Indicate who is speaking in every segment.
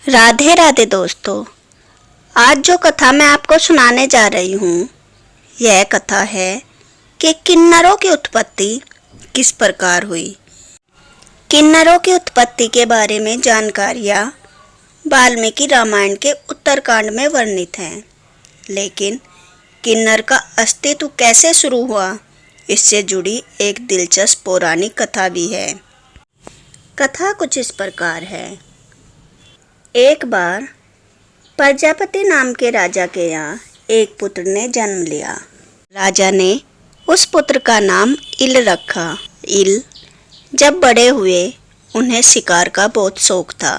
Speaker 1: राधे राधे दोस्तों। आज जो कथा मैं आपको सुनाने जा रही हूँ, यह कथा है कि किन्नरों की उत्पत्ति किस प्रकार हुई। किन्नरों की उत्पत्ति के बारे में जानकारियाँ वाल्मीकि रामायण के उत्तरकांड में वर्णित हैं, लेकिन किन्नर का अस्तित्व कैसे शुरू हुआ, इससे जुड़ी एक दिलचस्प पौराणिक कथा भी है। कथा कुछ इस प्रकार है। एक बार प्रजापति नाम के राजा के यहाँ एक पुत्र ने जन्म लिया। राजा ने उस पुत्र का नाम इल रखा। इल जब बड़े हुए, उन्हें शिकार का बहुत शौक था।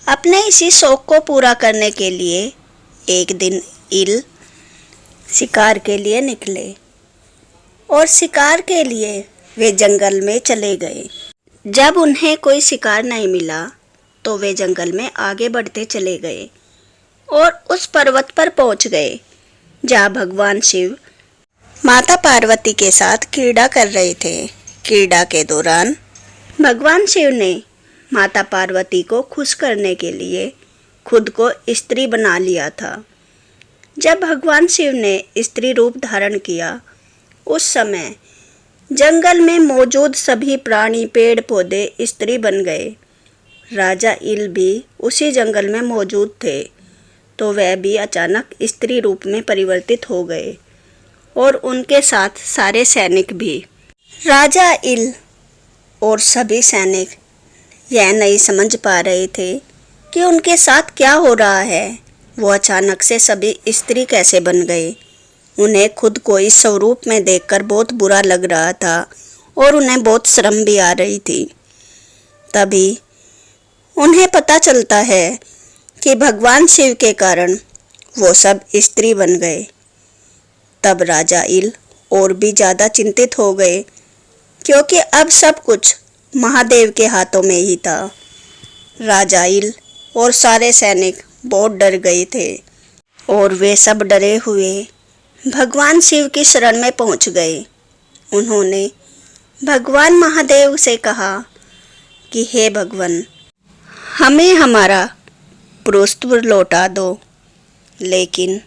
Speaker 1: अपने इसी शौक को पूरा करने के लिए एक दिन इल शिकार के लिए निकले और शिकार के लिए वे जंगल में चले गए। जब उन्हें कोई शिकार नहीं मिला तो वे जंगल में आगे बढ़ते चले गए और उस पर्वत पर पहुंच गए जहाँ भगवान शिव माता पार्वती के साथ क्रीड़ा कर रहे थे। क्रीड़ा के दौरान भगवान शिव ने माता पार्वती को खुश करने के लिए खुद को स्त्री बना लिया था। जब भगवान शिव ने स्त्री रूप धारण किया, उस समय जंगल में मौजूद सभी प्राणी, पेड़ पौधे स्त्री बन गए। राजा इल भी उसी जंगल में मौजूद थे, तो वह भी अचानक स्त्री रूप में परिवर्तित हो गए और उनके साथ सारे सैनिक भी। राजा इल और सभी सैनिक यह नहीं समझ पा रहे थे कि उनके साथ क्या हो रहा है। वो अचानक से सभी स्त्री कैसे बन गए। उन्हें खुद को इस स्वरूप में देखकर बहुत बुरा लग रहा था और उन्हें बहुत शर्म भी आ रही थी। तभी उन्हें पता चलता है कि भगवान शिव के कारण वो सब स्त्री बन गए। तब राजा इल और भी ज़्यादा चिंतित हो गए, क्योंकि अब सब कुछ महादेव के हाथों में ही था। राजा इल और सारे सैनिक बहुत डर गए थे और वे सब डरे हुए भगवान शिव की शरण में पहुंच गए। उन्होंने भगवान महादेव से कहा कि हे भगवान, हमें हमारा पुरुषत्व लौटा दो। लेकिन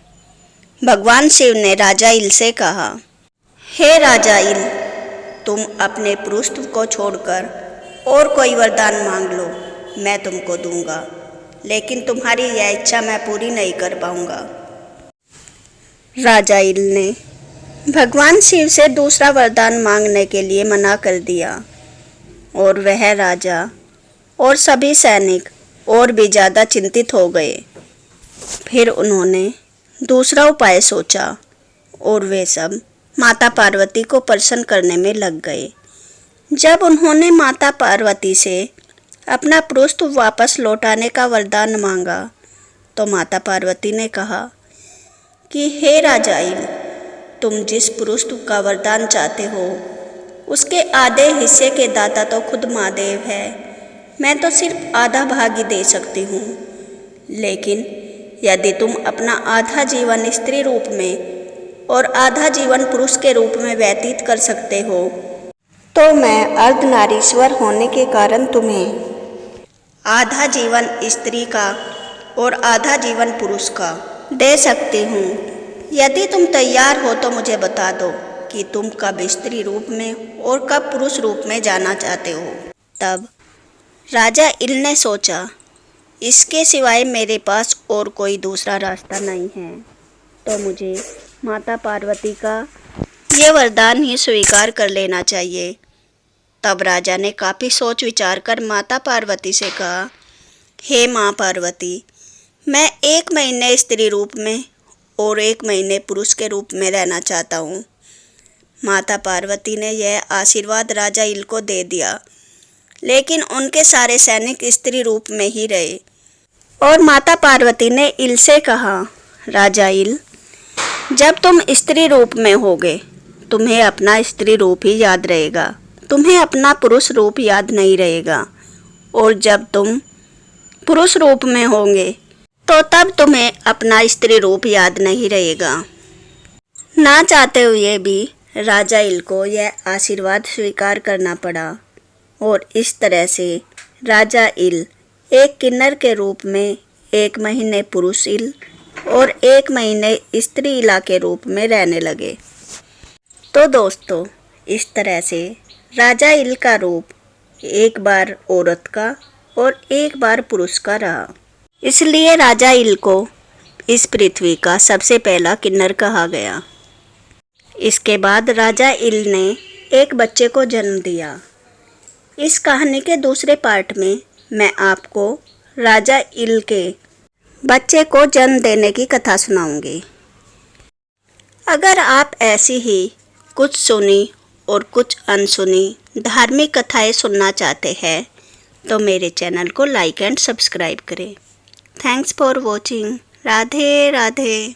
Speaker 1: भगवान शिव ने राजा इल से कहा, हे राजा इल, तुम अपने पुरुषत्व को छोड़कर और कोई वरदान मांग लो, मैं तुमको दूंगा, लेकिन तुम्हारी यह इच्छा मैं पूरी नहीं कर पाऊंगा। राजा इल ने भगवान शिव से दूसरा वरदान मांगने के लिए मना कर दिया और वह राजा और सभी सैनिक और भी ज़्यादा चिंतित हो गए। फिर उन्होंने दूसरा उपाय सोचा और वे सब माता पार्वती को प्रसन्न करने में लग गए। जब उन्होंने माता पार्वती से अपना पुरुषत्व वापस लौटाने का वरदान मांगा, तो माता पार्वती ने कहा कि हे राजा इल, तुम जिस पुरुषत्व का वरदान चाहते हो, उसके आधे हिस्से के दाता तो खुद महादेव है। मैं तो सिर्फ आधा भाग ही दे सकती हूँ, लेकिन यदि तुम अपना आधा जीवन स्त्री रूप में और आधा जीवन पुरुष के रूप में व्यतीत कर सकते हो, तो मैं अर्धनारीश्वर होने के कारण तुम्हें आधा जीवन स्त्री का और आधा जीवन पुरुष का दे सकती हूँ। यदि तुम तैयार हो तो मुझे बता दो कि तुम कब स्त्री रूप में और कब पुरुष रूप में जाना चाहते हो। तब राजा इल ने सोचा, इसके सिवाय मेरे पास और कोई दूसरा रास्ता नहीं है, तो मुझे माता पार्वती का ये वरदान ही स्वीकार कर लेना चाहिए। तब राजा ने काफ़ी सोच विचार कर माता पार्वती से कहा, हे माँ पार्वती, मैं 1 महीने स्त्री रूप में और 1 महीने पुरुष के रूप में रहना चाहता हूँ। माता पार्वती ने यह आशीर्वाद राजा इल को दे दिया, लेकिन उनके सारे सैनिक स्त्री रूप में ही रहे। और माता पार्वती ने इल से कहा, राजा इल, जब तुम स्त्री रूप में होगे, तुम्हें अपना स्त्री रूप ही याद रहेगा, तुम्हें अपना पुरुष रूप याद नहीं रहेगा। और जब तुम पुरुष रूप में होंगे, तो तब तुम्हें अपना स्त्री रूप याद नहीं रहेगा। ना चाहते हुए भी राजा इल को यह आशीर्वाद स्वीकार करना पड़ा और इस तरह से राजा इल एक किन्नर के रूप में 1 महीने पुरुष इल और 1 महीने स्त्री इला के रूप में रहने लगे। तो दोस्तों, इस तरह से राजा इल का रूप एक बार औरत का और एक बार पुरुष का रहा। इसलिए राजा इल को इस पृथ्वी का सबसे पहला किन्नर कहा गया। इसके बाद राजा इल ने एक बच्चे को जन्म दिया। इस कहानी के दूसरे पार्ट में मैं आपको राजा इल के बच्चे को जन्म देने की कथा सुनाऊंगी। अगर आप ऐसी ही कुछ सुनी और कुछ अनसुनी धार्मिक कथाएं सुनना चाहते हैं तो मेरे चैनल को लाइक एंड सब्सक्राइब करें। Thanks for watching. Radhe Radhe.